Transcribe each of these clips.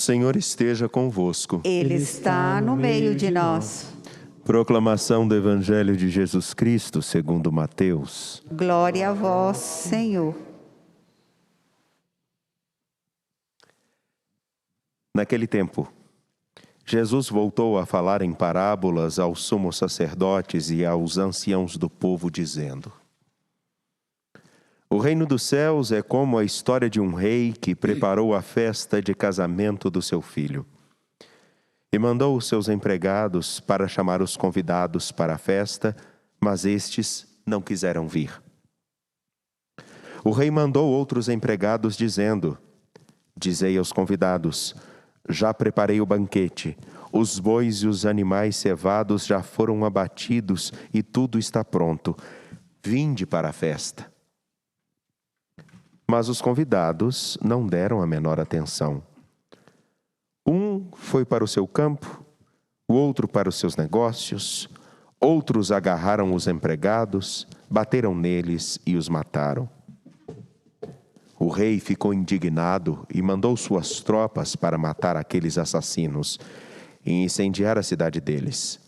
O Senhor esteja convosco. Ele está no meio de nós. Proclamação do Evangelho de Jesus Cristo, segundo Mateus. Glória a vós, Senhor. Naquele tempo, Jesus voltou a falar em parábolas aos sumos sacerdotes e aos anciãos do povo, dizendo: O reino dos céus é como a história de um rei que preparou a festa de casamento do seu filho. E mandou os seus empregados para chamar os convidados para a festa, mas estes não quiseram vir. O rei mandou outros empregados, dizendo: Dizei aos convidados: Já preparei o banquete, os bois e os animais cevados já foram abatidos e tudo está pronto. Vinde para a festa. Mas os convidados não deram a menor atenção. Um foi para o seu campo, o outro para os seus negócios, outros agarraram os empregados, bateram neles e os mataram. O rei ficou indignado e mandou suas tropas para matar aqueles assassinos e incendiar a cidade deles.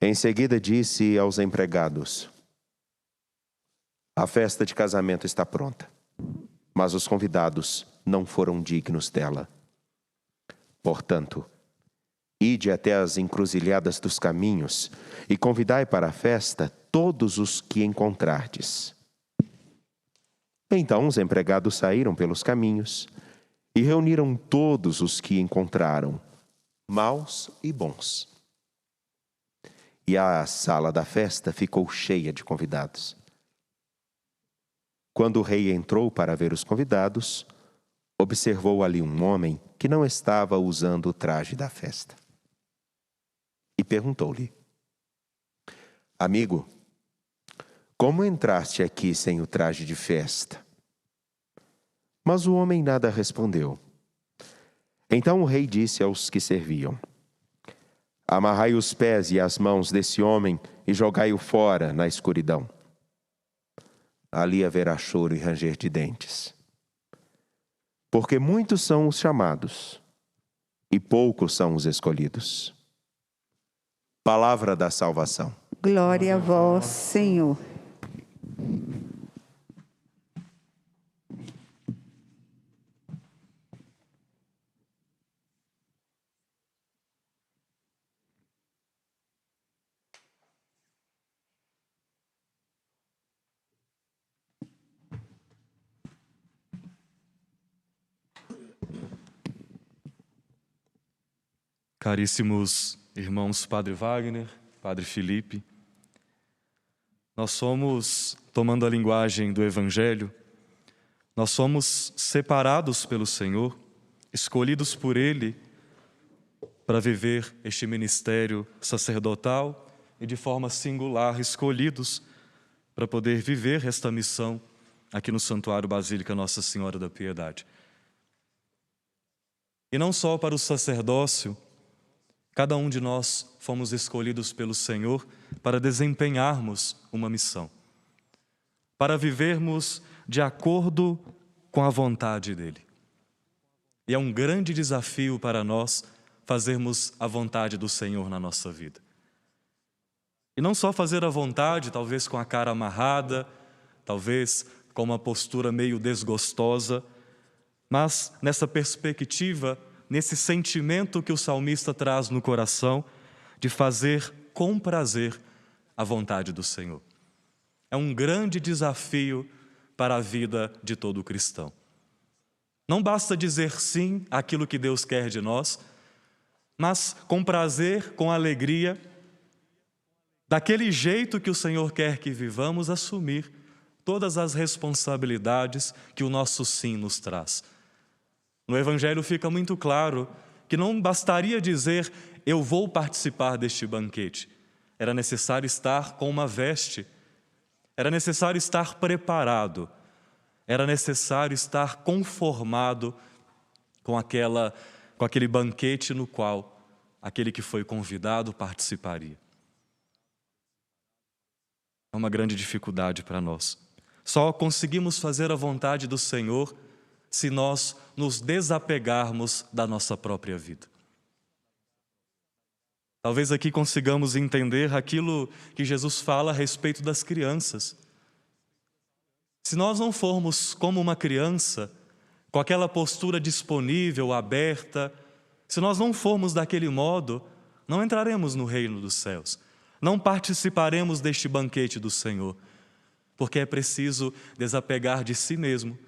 Em seguida disse aos empregados: A festa de casamento está pronta, mas os convidados não foram dignos dela. Portanto, ide até as encruzilhadas dos caminhos e convidai para a festa todos os que encontrardes. Então os empregados saíram pelos caminhos e reuniram todos os que encontraram, maus e bons. E a sala da festa ficou cheia de convidados. Quando o rei entrou para ver os convidados, observou ali um homem que não estava usando o traje da festa. E perguntou-lhe: Amigo, como entraste aqui sem o traje de festa? Mas o homem nada respondeu. Então o rei disse aos que serviam: Amarrai os pés e as mãos desse homem e jogai-o fora na escuridão. Ali haverá choro e ranger de dentes. Porque muitos são os chamados, e poucos são os escolhidos. Palavra da salvação. Glória a vós, Senhor. Caríssimos irmãos Padre Wagner, Padre Felipe, nós somos, tomando a linguagem do Evangelho, nós somos separados pelo Senhor, escolhidos por Ele para viver este ministério sacerdotal e de forma singular escolhidos para poder viver esta missão aqui no Santuário Basílica Nossa Senhora da Piedade. E não só para o sacerdócio, cada um de nós fomos escolhidos pelo Senhor para desempenharmos uma missão, para vivermos de acordo com a vontade dEle. E é um grande desafio para nós fazermos a vontade do Senhor na nossa vida. E não só fazer a vontade, talvez com a cara amarrada, talvez com uma postura meio desgostosa, mas nessa perspectiva, nesse sentimento que o salmista traz no coração de fazer com prazer a vontade do Senhor. É um grande desafio para a vida de todo cristão. Não basta dizer sim àquilo que Deus quer de nós, mas com prazer, com alegria, daquele jeito que o Senhor quer que vivamos, assumir todas as responsabilidades que o nosso sim nos traz. No Evangelho fica muito claro que não bastaria dizer eu vou participar deste banquete. Era necessário estar com uma veste, era necessário estar preparado, era necessário estar conformado com aquele banquete no qual aquele que foi convidado participaria. É uma grande dificuldade para nós. Só conseguimos fazer a vontade do Senhor se nós nos desapegarmos da nossa própria vida. Talvez aqui consigamos entender aquilo que Jesus fala a respeito das crianças. Se nós não formos como uma criança, com aquela postura disponível, aberta, se nós não formos daquele modo, não entraremos no reino dos céus, não participaremos deste banquete do Senhor, porque é preciso desapegar de si mesmo,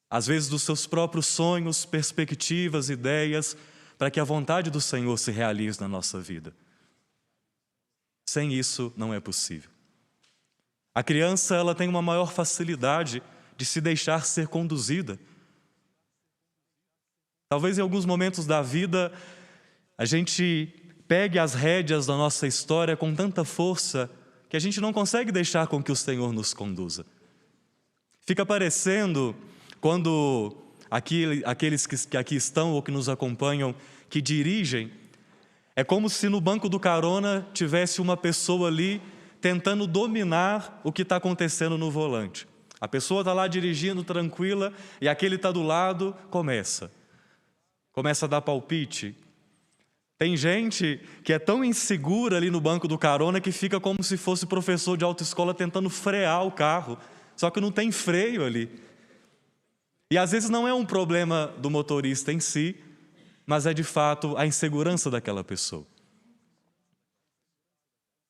às vezes dos seus próprios sonhos, perspectivas, ideias, para que a vontade do Senhor se realize na nossa vida. Sem isso, não é possível. A criança, ela tem uma maior facilidade de se deixar ser conduzida. Talvez em alguns momentos da vida, a gente pegue as rédeas da nossa história com tanta força que a gente não consegue deixar com que o Senhor nos conduza. Fica parecendo quando aqueles que aqui estão ou que nos acompanham, que dirigem, é como se no banco do carona tivesse uma pessoa ali tentando dominar o que está acontecendo no volante. A pessoa está lá dirigindo tranquila e aquele está do lado, começa a dar palpite. Tem gente que é tão insegura ali no banco do carona que fica como se fosse professor de autoescola tentando frear o carro, só que não tem freio ali. E às vezes não é um problema do motorista em si, mas é de fato a insegurança daquela pessoa.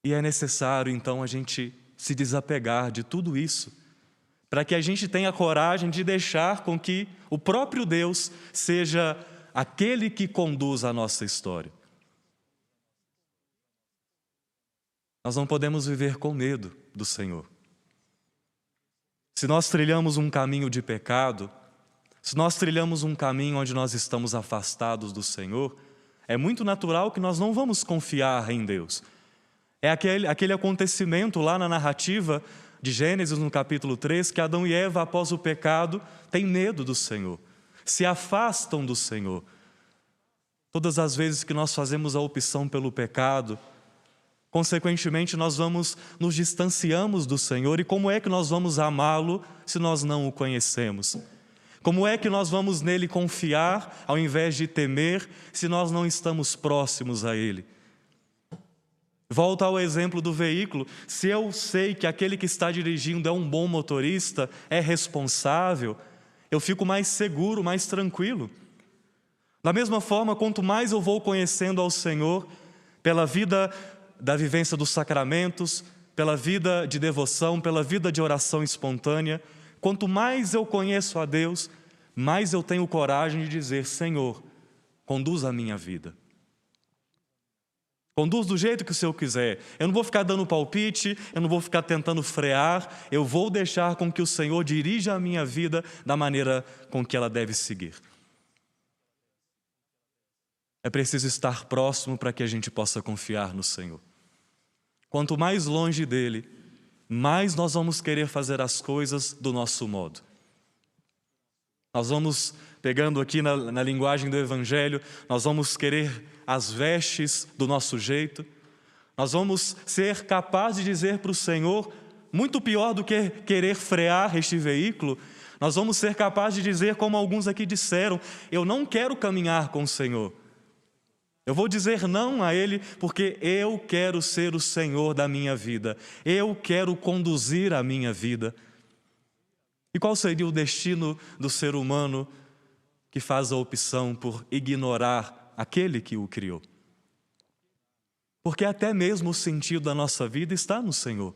E é necessário então a gente se desapegar de tudo isso, para que a gente tenha coragem de deixar com que o próprio Deus seja aquele que conduz a nossa história. Nós não podemos viver com medo do Senhor. Se nós trilhamos um caminho de pecado, se nós trilhamos um caminho onde nós estamos afastados do Senhor, é muito natural que nós não vamos confiar em Deus. É aquele acontecimento lá na narrativa de Gênesis, no capítulo 3, que Adão e Eva, após o pecado, têm medo do Senhor, se afastam do Senhor. Todas as vezes que nós fazemos a opção pelo pecado, consequentemente nós nos distanciamos do Senhor. E como é que nós vamos amá-lo se nós não o conhecemos? Como é que nós vamos nele confiar ao invés de temer se nós não estamos próximos a ele? Volto ao exemplo do veículo. Se eu sei que aquele que está dirigindo é um bom motorista, é responsável, eu fico mais seguro, mais tranquilo. Da mesma forma, quanto mais eu vou conhecendo ao Senhor, pela vida da vivência dos sacramentos, pela vida de devoção, pela vida de oração espontânea, quanto mais eu conheço a Deus, mais eu tenho coragem de dizer: Senhor, conduz a minha vida. Conduz do jeito que o Senhor quiser. Eu não vou ficar dando palpite, eu não vou ficar tentando frear, eu vou deixar com que o Senhor dirija a minha vida da maneira com que ela deve seguir. É preciso estar próximo para que a gente possa confiar no Senhor. Quanto mais longe dele, mais nós vamos querer fazer as coisas do nosso modo. Nós vamos, pegando aqui na linguagem do Evangelho, nós vamos querer as vestes do nosso jeito. Nós vamos ser capazes de dizer para o Senhor, muito pior do que querer frear este veículo, nós vamos ser capazes de dizer, como alguns aqui disseram: eu não quero caminhar com o Senhor. Eu vou dizer não a Ele porque eu quero ser o Senhor da minha vida. Eu quero conduzir a minha vida. E qual seria o destino do ser humano que faz a opção por ignorar aquele que o criou? Porque até mesmo o sentido da nossa vida está no Senhor.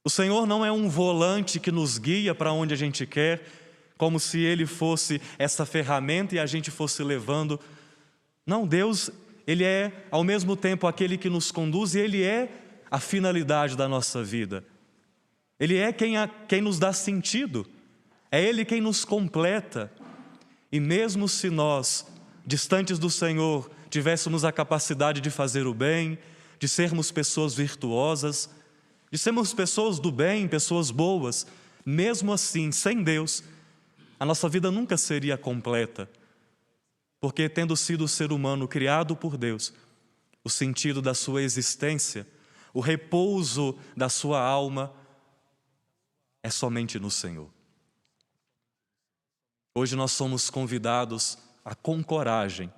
O Senhor não é um volante que nos guia para onde a gente quer, como se Ele fosse essa ferramenta e a gente fosse levando. Não, Deus, Ele é ao mesmo tempo aquele que nos conduz e Ele é a finalidade da nossa vida. Ele é quem nos dá sentido, é Ele quem nos completa. E mesmo se nós, distantes do Senhor, tivéssemos a capacidade de fazer o bem, de sermos pessoas virtuosas, de sermos pessoas do bem, pessoas boas, mesmo assim, sem Deus, a nossa vida nunca seria completa. Porque tendo sido o ser humano criado por Deus, o sentido da sua existência, o repouso da sua alma, é somente no Senhor. Hoje nós somos convidados a, com coragem,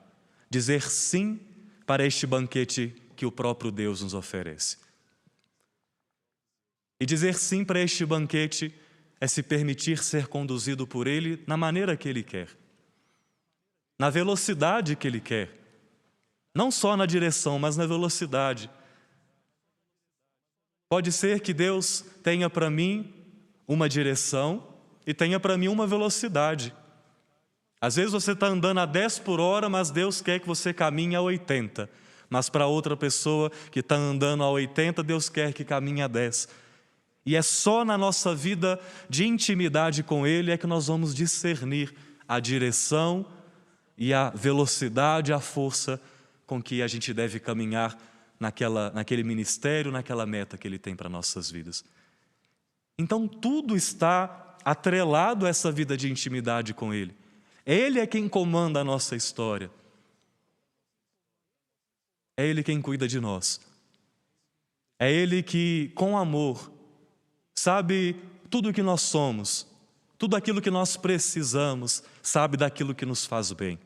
dizer sim para este banquete que o próprio Deus nos oferece. E dizer sim para este banquete é se permitir ser conduzido por Ele na maneira que Ele quer, na velocidade que Ele quer. Não só na direção, mas na velocidade. Pode ser que Deus tenha para mim uma direção e tenha para mim uma velocidade. Às vezes você está andando a 10 por hora, mas Deus quer que você caminhe a 80. Mas para outra pessoa que está andando a 80, Deus quer que caminhe a 10. E é só na nossa vida de intimidade com Ele é que nós vamos discernir a direção e a velocidade, a força com que a gente deve caminhar naquele ministério, naquela meta que Ele tem para nossas vidas. Então tudo está atrelado a essa vida de intimidade com Ele. Ele é quem comanda a nossa história. É Ele quem cuida de nós. É Ele que, com amor, sabe tudo o que nós somos, tudo aquilo que nós precisamos, sabe daquilo que nos faz bem.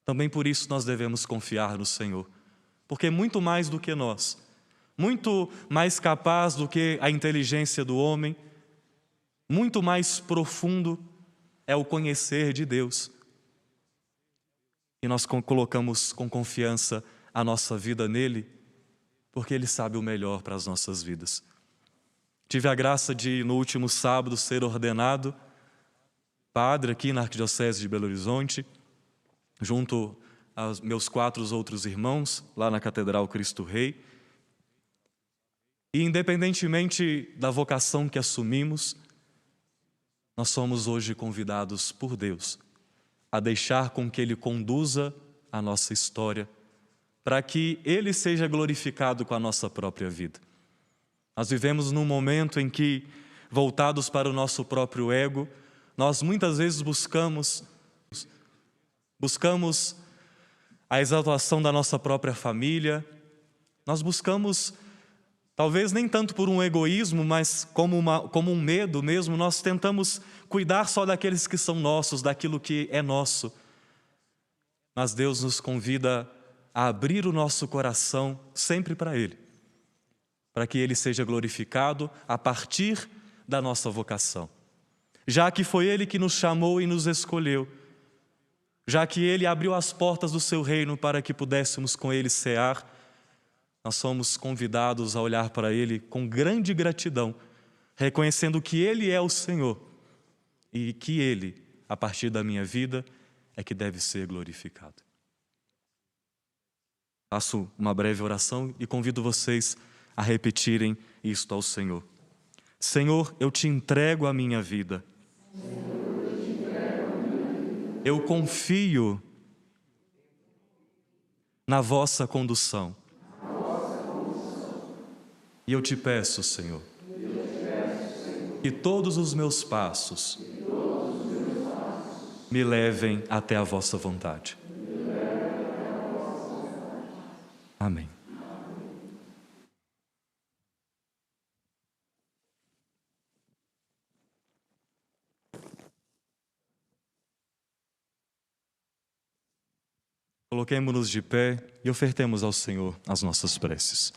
Também por isso nós devemos confiar no Senhor, porque muito mais do que nós, muito mais capaz do que a inteligência do homem, muito mais profundo é o conhecer de Deus. E nós colocamos com confiança a nossa vida nele, porque Ele sabe o melhor para as nossas vidas. Tive a graça de, no último sábado, ser ordenado padre aqui na Arquidiocese de Belo Horizonte, junto aos meus 4 outros irmãos, lá na Catedral Cristo Rei. E independentemente da vocação que assumimos, nós somos hoje convidados por Deus a deixar com que Ele conduza a nossa história, para que Ele seja glorificado com a nossa própria vida. Nós vivemos num momento em que, voltados para o nosso próprio ego, nós muitas vezes buscamos a exaltação da nossa própria família, nós buscamos, talvez nem tanto por um egoísmo, mas como um medo mesmo, nós tentamos cuidar só daqueles que são nossos, daquilo que é nosso. Mas Deus nos convida a abrir o nosso coração sempre para Ele, para que Ele seja glorificado a partir da nossa vocação. Já que foi Ele que nos chamou e nos escolheu, já que Ele abriu as portas do Seu reino para que pudéssemos com Ele cear, nós somos convidados a olhar para Ele com grande gratidão, reconhecendo que Ele é o Senhor e que Ele, a partir da minha vida, é que deve ser glorificado. Faço uma breve oração e convido vocês a repetirem isto ao Senhor. Senhor, eu te entrego a minha vida. Eu confio na vossa condução. E eu te peço, Senhor, que todos os meus passos me levem até a vossa vontade. Amém. Coloquemo-nos de pé e ofertemos ao Senhor as nossas preces.